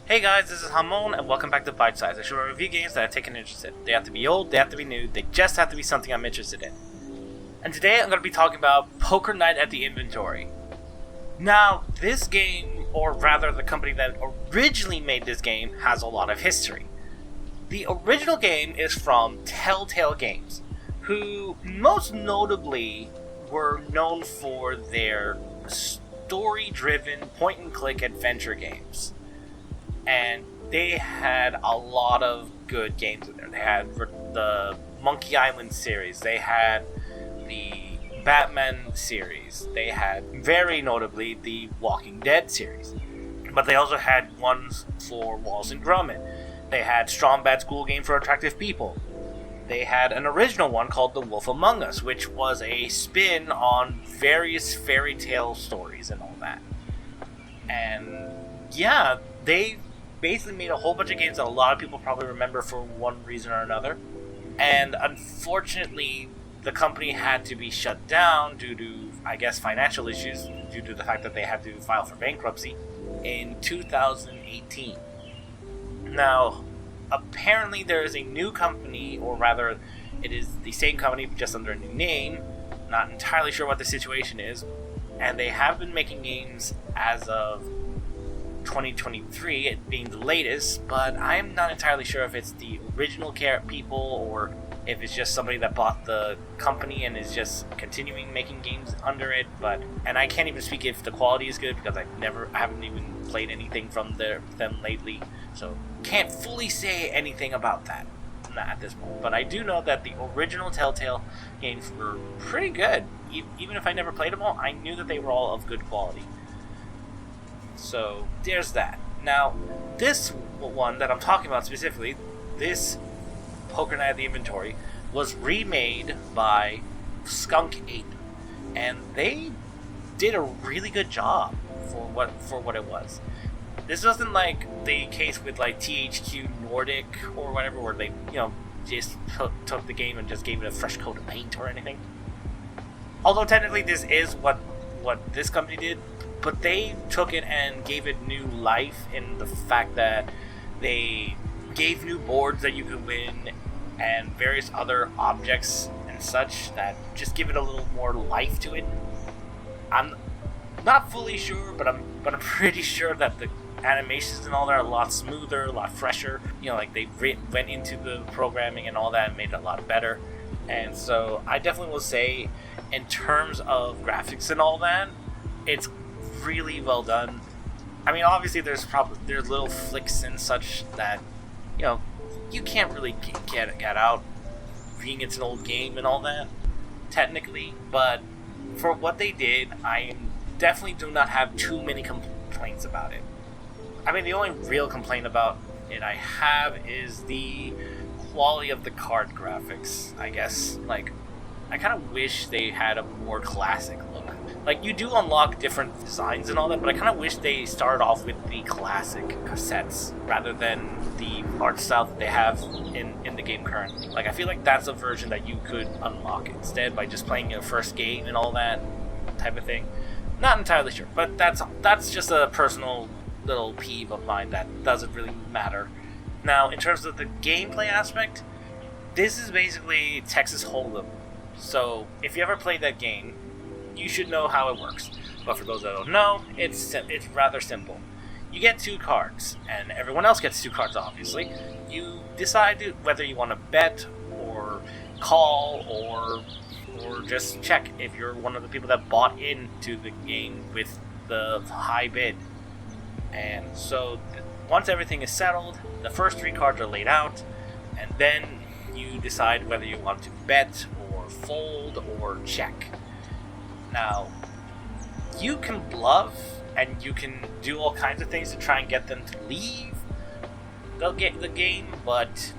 Hey guys, this is Hamon, and welcome back to Bytesize, a show where I review games that I've taken interest in. They have to be old, they have to be new, they just have to be something I'm interested in. And today I'm going to be talking about Poker Night at the Inventory. Now, this game, or rather the company that originally made this game, has a lot of history. The original game is from Telltale Games, who most notably were known for their story-driven point-and-click adventure games. And they had a lot of good games in there. They had the Monkey Island series. They had the Batman series. They had, very notably, the Walking Dead series. But they also had ones for Wallace and Gromit. They had Strong Bad School Game for Attractive People. They had an original one called The Wolf Among Us, which was a spin on various fairy tale stories and all that. And yeah, they basically made a whole bunch of games that a lot of people probably remember for one reason or another. And unfortunately, the company had to be shut down due to, I guess, financial issues, due to the fact that they had to file for bankruptcy in 2018. Now, apparently there is a new company, or rather, it is the same company just under a new name. Not entirely sure what the situation is. And they have been making games as of 2023, it being the latest, but I'm not entirely sure if it's the original people or if it's just somebody that bought the company and is just continuing making games under it. And I can't even speak if the quality is good because I haven't even played anything from them lately, so can't fully say anything about that at this point. But I do know that the original Telltale games were pretty good. Even if I never played them all, I knew that they were all of good quality. So there's that. Now, this one that I'm talking about specifically, this Poker Night at the Inventory, was remade by Skunk Ape, and they did a really good job for what it was. This wasn't like the case with like THQ Nordic or whatever, where they just took the game and just gave it a fresh coat of paint or anything. Although technically this is what this company did. But they took it and gave it new life in the fact that they gave new boards that you could win and various other objects and such that just give it a little more life to it. I'm not fully sure, but I'm pretty sure that the animations and all that are a lot smoother, a lot fresher. Like they went into the programming and all that and made it a lot better. And so I definitely will say, in terms of graphics and all that, it's really well done. I mean, obviously there's little flicks and such that you can't really get out, being it's an old game and all that technically, but for what they did, I definitely do not have too many complaints about it. I mean, the only real complaint about it I have is the quality of the card graphics, I guess. Like, I kind of wish they had a more classic look. Like, you do unlock different designs and all that, but I kind of wish they started off with the classic cassettes rather than the art style that they have in the game currently. Like, I feel like that's a version that you could unlock instead by just playing your first game and all that type of thing. Not entirely sure, but that's just a personal little peeve of mine that doesn't really matter. Now, in terms of the gameplay aspect, this is basically Texas Hold'em. So, if you ever played that game, you should know how it works. But for those that don't know, it's rather simple. You get 2 cards, and everyone else gets 2 cards, obviously. You decide whether you want to bet, or call, or just check if you're one of the people that bought into the game with the high bid. And so, once everything is settled, the first 3 cards are laid out, and then you decide whether you want to bet, or fold, or check. Now, you can bluff, and you can do all kinds of things to try and get them to leave the game, but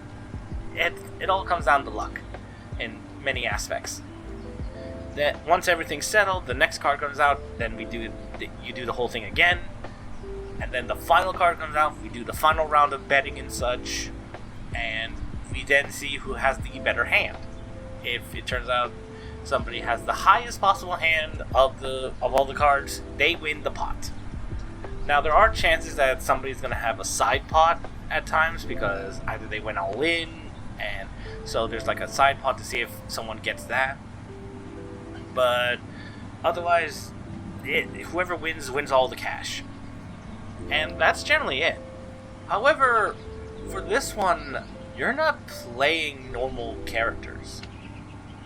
it all comes down to luck in many aspects. That once everything's settled, the next card comes out, then you do the whole thing again, and then the final card comes out, we do the final round of betting and such, and we then see who has the better hand. If it turns out somebody has the highest possible hand of all the cards, they win the pot. Now, there are chances that somebody's going to have a side pot at times because either they went all in, and so there's like a side pot to see if someone gets that. But otherwise, whoever wins all the cash. And that's generally it. However, for this one, you're not playing normal characters.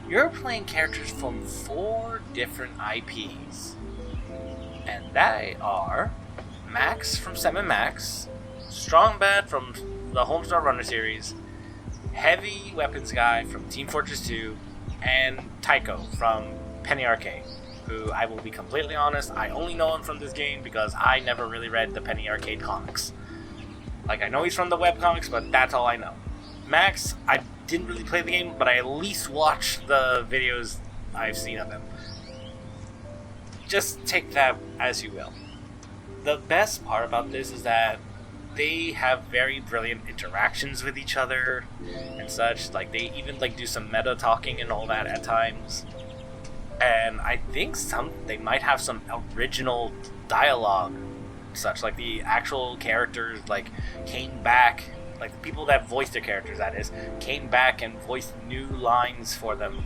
You're playing characters from 4 different IPs. And they are Max from 7 Max, Strong Bad from the Homestar Runner series, Heavy Weapons Guy from Team Fortress 2, and Tycho from Penny Arcade, who I will be completely honest, I only know him from this game because I never really read the Penny Arcade comics. Like, I know he's from the webcomics, but that's all I know. Max, I didn't really play the game, but I at least watched the videos I've seen of him. Just take that as you will. The best part about this is that they have very brilliant interactions with each other and such. Like, they even like do some meta talking and all that at times. And I think they might have some original dialogue, such like the actual characters like came back, like the people that voiced their characters, that is, came back and voiced new lines for them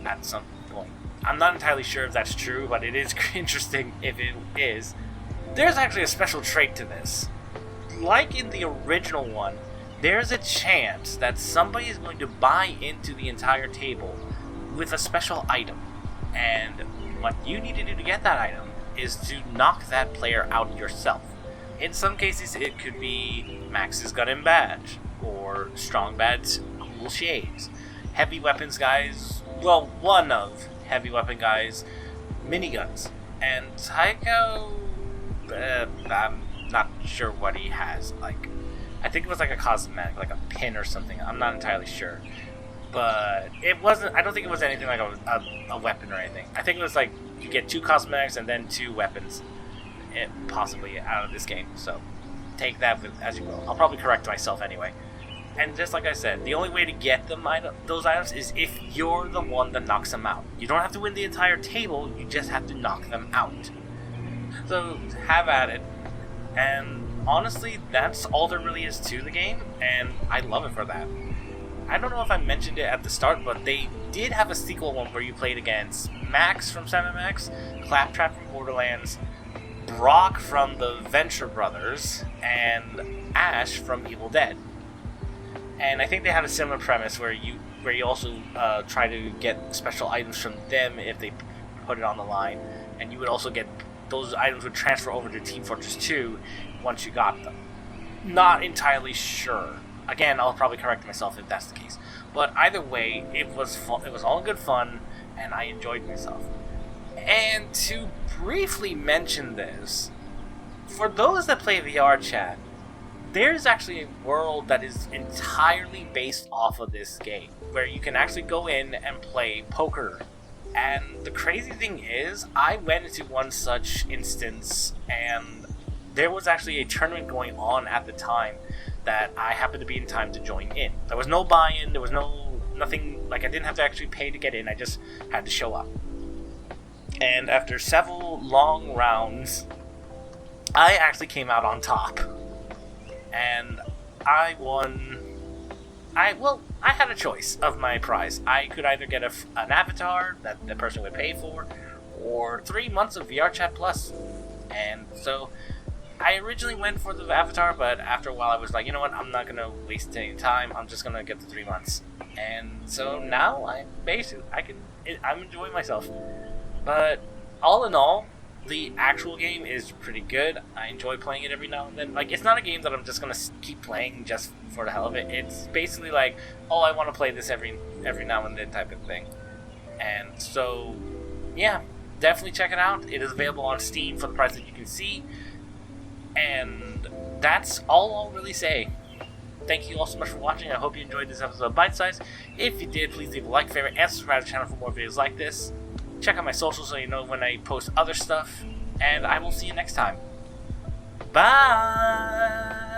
at some point. I'm not entirely sure if that's true, but it is interesting if it is. There's actually a special trait to this. Like in the original one, there's a chance that somebody is going to buy into the entire table with a special item. And what you need to do to get that item is to knock that player out yourself. In some cases, it could be Max's Gun and Badge, or Strong Bad's Cool Shades. Heavy Weapons Guy's, well, one of Heavy Weapon Guy's miniguns. And Tycho, I'm not sure what he has. Like, I think it was like a cosmetic, like a pin or something. I'm not entirely sure. But it wasn't, I don't think it was anything like a weapon or anything. I think it was like you get 2 cosmetics and then 2 weapons, possibly out of this game. So take that with, as you will. I'll probably correct myself anyway. And just like I said, the only way to get those items is if you're the one that knocks them out. You don't have to win the entire table, you just have to knock them out. So have at it. And honestly, that's all there really is to the game, and I love it for that. I don't know if I mentioned it at the start, but they did have a sequel one where you played against Max from 7 Max, Claptrap from Borderlands, Brock from the Venture Brothers, and Ash from Evil Dead. And I think they had a similar premise where you also try to get special items from them if they put it on the line, and you would also get those items would transfer over to Team Fortress 2 once you got them. Not entirely sure. Again, I'll probably correct myself if that's the case. But either way, it was fun. It was all good fun, and I enjoyed myself. And to briefly mention this, for those that play VR chat, there's actually a world that is entirely based off of this game, where you can actually go in and play poker. And the crazy thing is, I went into one such instance, and there was actually a tournament going on at the time that I happened to be in time to join in. There was no buy-in, there was nothing, like I didn't have to actually pay to get in, I just had to show up. And after several long rounds, I actually came out on top. And I won. I had a choice of my prize. I could either get an avatar that the person would pay for, or 3 months of VR Chat Plus. And so I originally went for the avatar, but after a while I was like, you know what, I'm not going to waste any time, I'm just going to get the 3 months. And so now I'm enjoying myself. But all in all, the actual game is pretty good. I enjoy playing it every now and then. Like, it's not a game that I'm just gonna keep playing just for the hell of it. It's basically like, oh, I want to play this every now and then type of thing. And so, yeah, definitely check it out. It is available on Steam for the price that you can see. And that's all I'll really say. Thank you all so much for watching. I hope you enjoyed this episode of Bytesize. If you did, please leave a like, favorite, and subscribe to the channel for more videos like this. Check out my socials so you know when I post other stuff, and I will see you next time. Bye!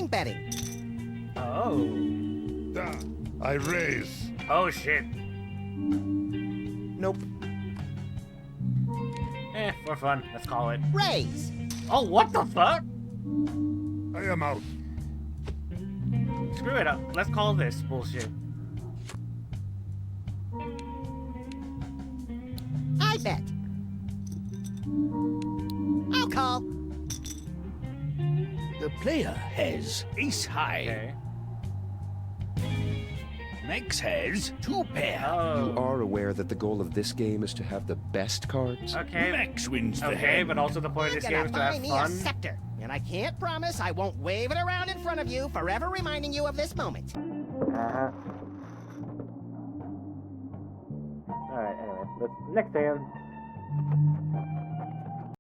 blind betting. Oh. I raise. Oh, shit. Nope. For fun. Let's call it. Raise. Oh, what the fuck? I am out. Screw it up. Let's call this bullshit. I bet. I'll call. The player has ace high. Okay. Max has 2 pair. Oh. You are aware that the goal of this game is to have the best cards? Okay. Max wins the Okay, hand. but also the point of I'm this game gonna is to buy have me fun. a scepter, and I can't promise I won't wave it around in front of you, forever reminding you of this moment. Alright, anyway. Next hand.